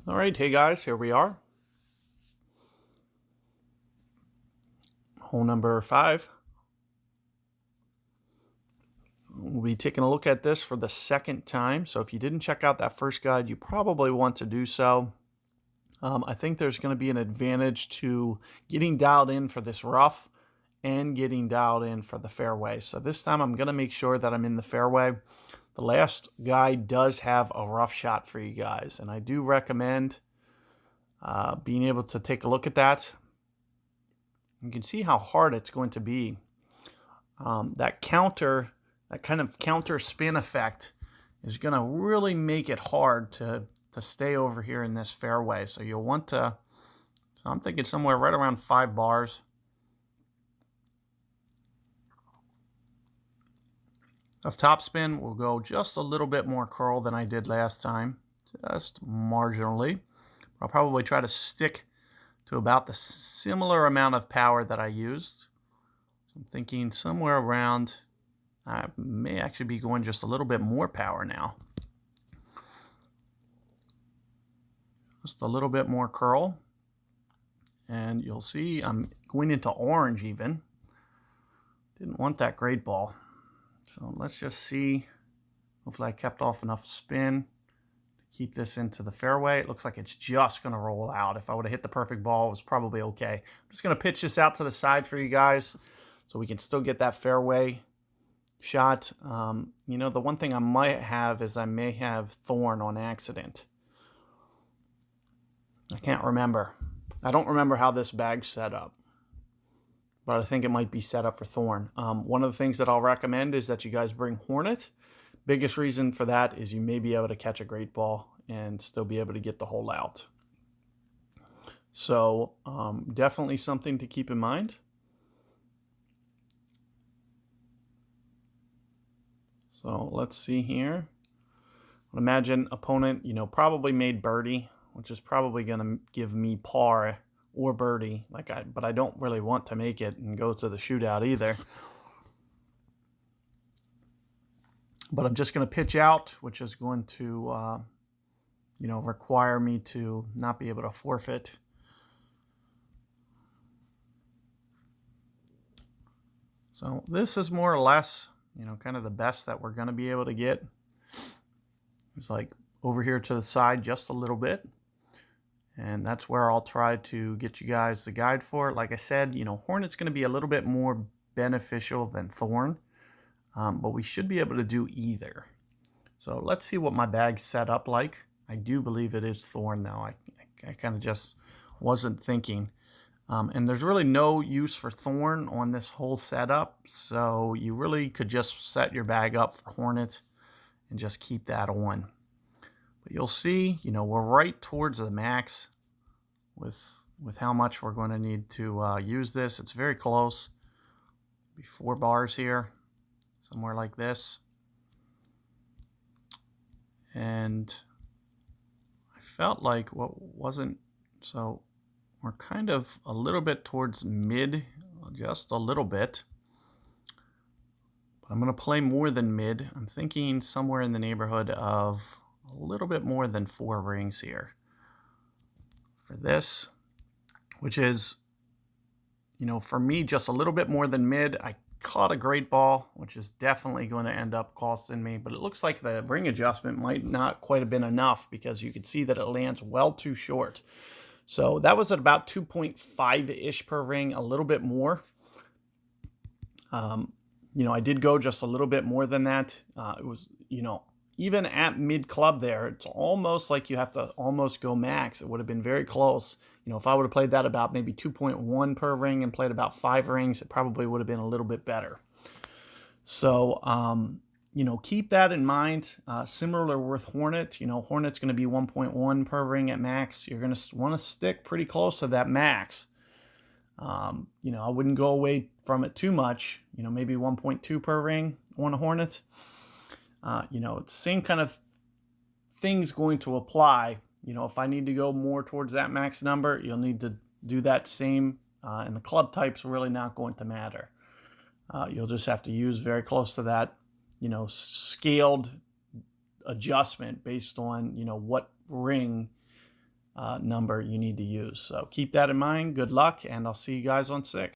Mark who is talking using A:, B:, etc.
A: All right, hey guys, here we are. Hole number 5. We'll be taking a look at this for the second time. So if you didn't check out that first guide, you probably want to do so. I think there's going to be an advantage to getting dialed in for this rough and getting dialed in for the fairway. So this time I'm going to make sure that I'm in the fairway. The last guide does have a rough shot for you guys, and I do recommend being able to take a look at that. You can see how hard it's going to be. That kind of counter spin effect is going to really make it hard to stay over here in this fairway. So you'll want to, so I'm thinking somewhere right around 5 bars. Of topspin, we'll go just a little bit more curl than I did last time, just marginally. I'll probably try to stick to about the similar amount of power that I used. So I'm thinking somewhere around, I may actually be going just a little bit more power now. Just a little bit more curl. And you'll see I'm going into orange even. Didn't want that great ball. So let's just see. Hopefully I kept off enough spin to keep this into the fairway. It looks like it's just going to roll out. If I would have hit the perfect ball, it was probably okay. I'm just going to pitch this out to the side for you guys so we can still get that fairway shot. You know, the one thing I might have is I may have thorn on accident. I can't remember. I don't remember how this bag's set up, but I think it might be set up for thorn. One of the things that I'll recommend is that you guys bring Hornet. Biggest reason for that is you may be able to catch a great ball and still be able to get the hole out. So definitely something to keep in mind. So let's see here. Imagine opponent, probably made birdie, which is probably going to give me par or birdie, but I don't really want to make it and go to the shootout either. But I'm just going to pitch out, which is going to, require me to not be able to forfeit. So this is more or less, kind of the best that we're going to be able to get. It's like over here to the side just a little bit. And that's where I'll try to get you guys the guide for it. Like I said, Hornet's going to be a little bit more beneficial than Thorn. But we should be able to do either. So let's see what my bag's set up like. I do believe it is Thorn though. I kind of just wasn't thinking. And there's really no use for Thorn on this whole setup. So you really could just set your bag up for Hornet and just keep that on. But you'll see, we're right towards the max with how much we're going to need to use this. It's very close. Be 4 bars here, somewhere like this. And I felt like so we're kind of a little bit towards mid, just a little bit. But I'm going to play more than mid. I'm thinking somewhere in the neighborhood of a little bit more than 4 rings here for this, which is, for me, just a little bit more than mid. I caught a great ball, which is definitely going to end up costing me, but it looks like the ring adjustment might not quite have been enough because you can see that it lands well too short. So that was at about 2.5-ish per ring, a little bit more. I did go just a little bit more than that. It was, even at mid club there, it's almost like you have to almost go max. It would have been very close. If I would have played that about maybe 2.1 per ring and played about 5 rings, it probably would have been a little bit better. So, keep that in mind. Similar with Hornet. Hornet's going to be 1.1 per ring at max. You're going to want to stick pretty close to that max. I wouldn't go away from it too much. Maybe 1.2 per ring on a Hornet. It's same kind of things going to apply. If I need to go more towards that max number, you'll need to do that same. And the club type's really not going to matter. You'll just have to use very close to that, scaled adjustment based on, what ring number you need to use. So keep that in mind. Good luck, and I'll see you guys on 6.